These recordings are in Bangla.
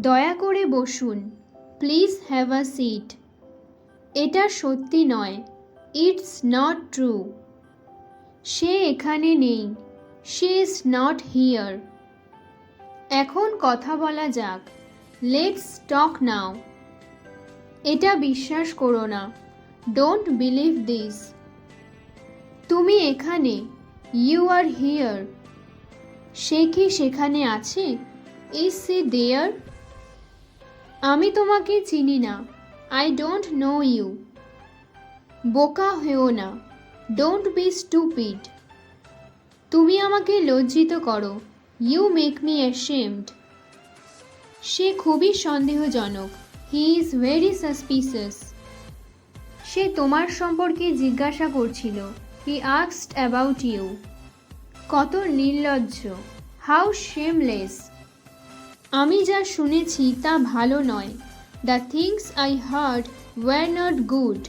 দয়া করে বসুন। Please have a seat. এটা সত্যি নয়। It's not true. সে এখানে নেই। She is not here. এখন কথা বলা যাক। Let's talk now. এটা বিশ্বাস করো না। Don't believe this. তুমি এখানে। You are here. সে কি সেখানে আছে? Is she there? আমি তোমাকে চিনি না। I don't know you. বোকা হয়েও না। Don't be stupid. তুমি আমাকে লজ্জিত করো। You make me ashamed. সে খুবই সন্দেহজনক। He is very suspicious. সে তোমার সম্পর্কে জিজ্ঞাসা করছিল। He asked about you. কত নির্লজ্জ। How shameless. আমি যা শুনেছি তা ভালো নয়। The things I heard were not good.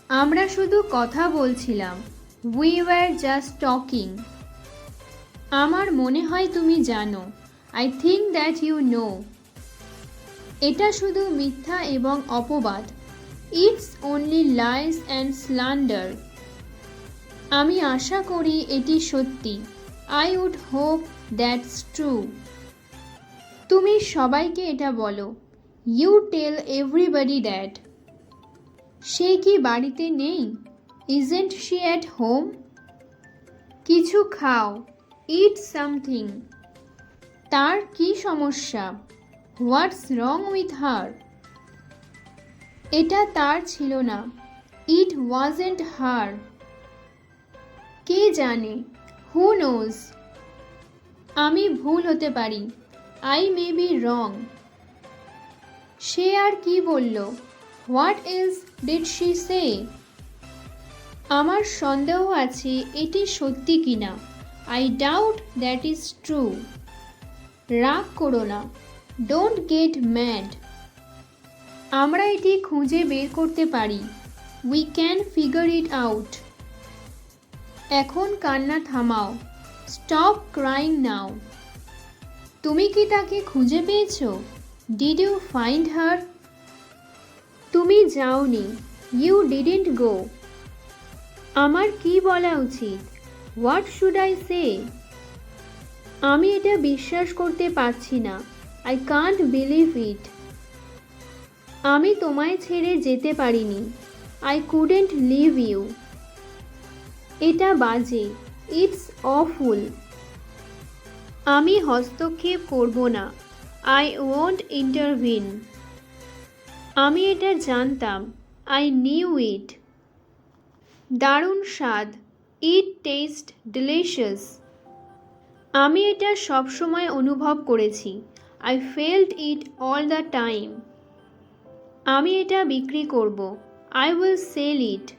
আমরা শুধু কথা বলছিলাম। We were just talking. আমার মনে হয় তুমি জানো। I think that you know. এটা শুধু মিথ্যা এবং অপবাদ। It's only lies and slander. আমি আশা করি এটি সত্যি। I would hope that's true. তুমি সবাইকে এটা বলো। You tell everybody that. সে কি বাড়িতে নেই? Isn't she at home? কিছু খাও। Eat something. তার কি সমস্যা? What's wrong with her? এটা তার ছিল না। It wasn't her. কে জানে? Who knows? আমি ভুল হতে পারি। I may be wrong. সে আর কি বলল? What else did she say? আমার সন্দেহ আছে এটি সত্যি কিনা। I doubt that is true. রাগ করো না। Don't get mad. আমরা এটি খুঁজে বের করতে পারি। We can figure it out. এখন কান্না থামাও। Stop crying now. তুমি কি তাকে খুঁজে পেয়েছো? Did you find her? তুমি যাওনি। You didn't go. আমার কি বলা উচিত? What should I say? আমি এটা বিশ্বাস করতে পারছি না। I can't believe it. আমি তোমায় ছেড়ে যেতে পারিনি। I couldn't leave you. এটা বাজে। It's awful. আমি হস্তক্ষেপ করব না। I won't intervene. আমি এটা জানতাম। I knew it. দারুণ স্বাদ। It taste delicious. আমি এটা সবসময় অনুভব করেছি। I felt it all the time. আমি এটা বিক্রি করব। I will sell it.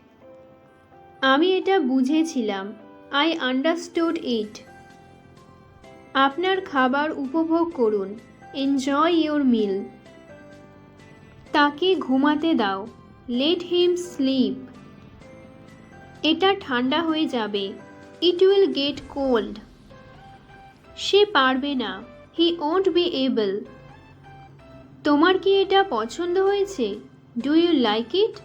আমি এটা বুঝেছিলাম। I understood it. আপনার খাবার উপভোগ করুন। Enjoy your meal. তাকে ঘুমাতে দাও। Let him sleep. এটা ঠান্ডা হয়ে যাবে। It will get cold. সে পারবে না। He won't be able. তোমার কি এটা পছন্দ হয়েছে? Do you like it?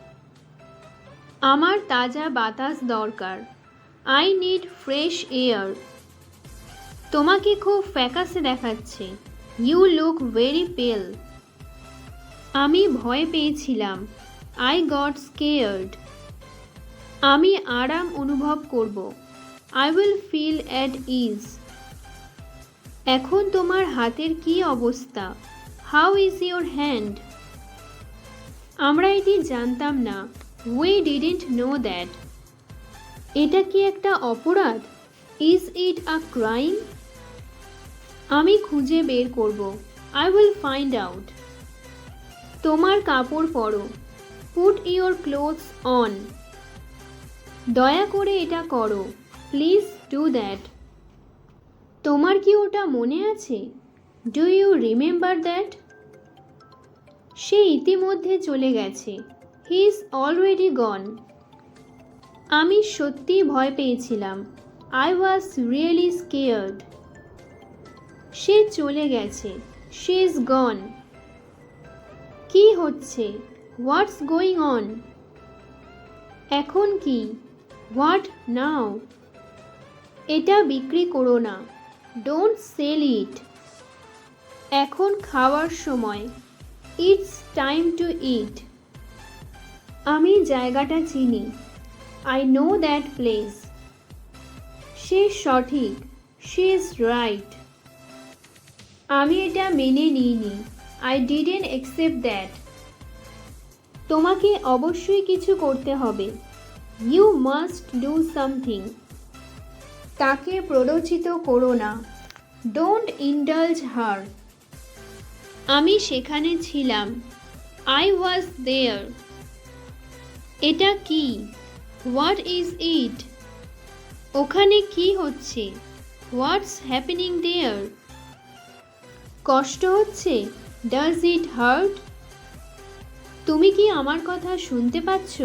আমার তাজা বাতাস দরকার। I need fresh air. তোমাকে খুব ফ্যাকাসে দেখাচ্ছে। ইউ লুক ভেরি পেল। আমি ভয় পেয়েছিলাম। I got scared. আমি আরাম অনুভব করব। I will feel at ease. এখন তোমার হাতের কি অবস্থা? How is your hand? আমরা এটি জানতাম না। We didn't know that. এটা কি একটা অপরাধ? Is it a crime? আমি খুঁজে বের করব। I will find out. তোমার কাপড় পরো। Put your clothes on. দয়া করে এটা করো। Please do that. তোমার কি ওটা মনে আছে? Do you remember that? সে ইতিমধ্যে চলে গেছে। He is already gone. আমি সত্যিই ভয় পেয়েছিলাম। I was really scared. সে চলে গেছে। She is gone. কি হচ্ছে? What's going on? এখন কি? What now? এটা বিক্রি করো না। Don't sell it. এখন খাওয়ার সময়। It's time to eat. আমি জায়গাটা চিনি। I know that place. সে সঠিক। She is right. আমি এটা মেনে নিইনি। I didn't accept that. তোমাকে অবশ্যই কিছু করতে হবে। You must do something. তাকে প্ররোচিত করো না। Don't indulge her. আমি সেখানে ছিলাম। I was there. এটা কি? What is it? ওখানে কি হচ্ছে? What's happening there? কষ্ট হচ্ছে? Does it hurt? তুমি কি আমার কথা শুনতে পাচ্ছ?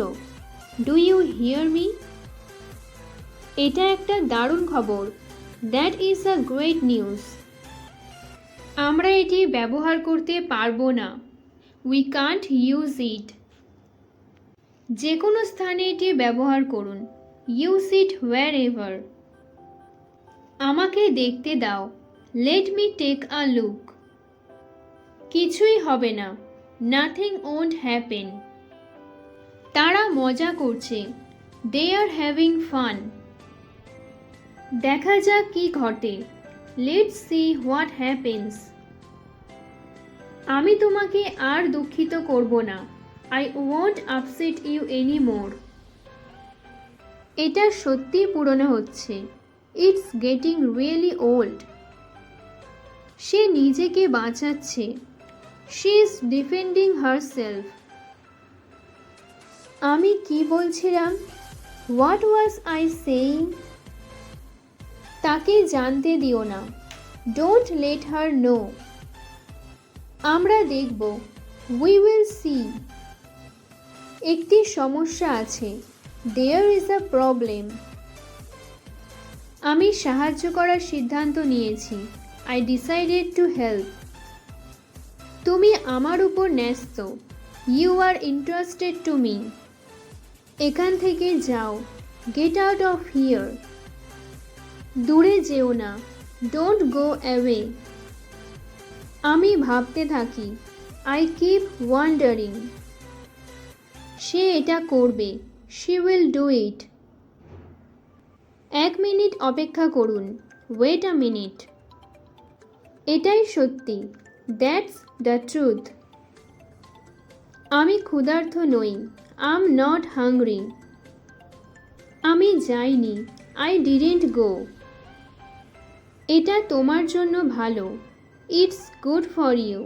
Do you hear me? এটা একটা দারুণ খবর। That is a great news. আমরা এটি ব্যবহার করতে পারবো না। We can't use it. যে কোনো স্থানে এটি ব্যবহার করুন। Use it wherever. আমাকে দেখতে দাও। Let me take a look. কিছুই হবে না। Nothing won't happen. তারা মজা করছে। They are having fun. দেখা যাক কি ঘটে। Let's see what happens. আমি তোমাকে আর দুঃখিত করব না। I won't upset you any more. এটা সত্যি পুরনো হচ্ছে। It's getting really old. সে নিজেকে বাঁচাচ্ছে। She is defending herself. আমি কি বলছিলাম? What was I saying? তাকে জানতে দিও না। Don't let her know. আমরা দেখব। We will see. একটি সমস্যা আছে। There is a problem. আমি সাহায্য করার সিদ্ধান্ত নিয়েছি। I decided to help. তুমি আমার উপর ন্যস্ত। You are interested to me. এখান থেকে যাও। Get out of here. দূরে যেও না। Don't go away. আমি ভাবতে থাকি। I keep wondering. সে এটা করবে। She will do it. 1 minute অপেক্ষা করুন। Wait a minute. এটাই সত্যি। That's the truth. আমি ক্ষুধার্ত নই। I am not hungry. আমি যাইনি। I didn't go. এটা তোমার জন্য ভালো। It's good for you.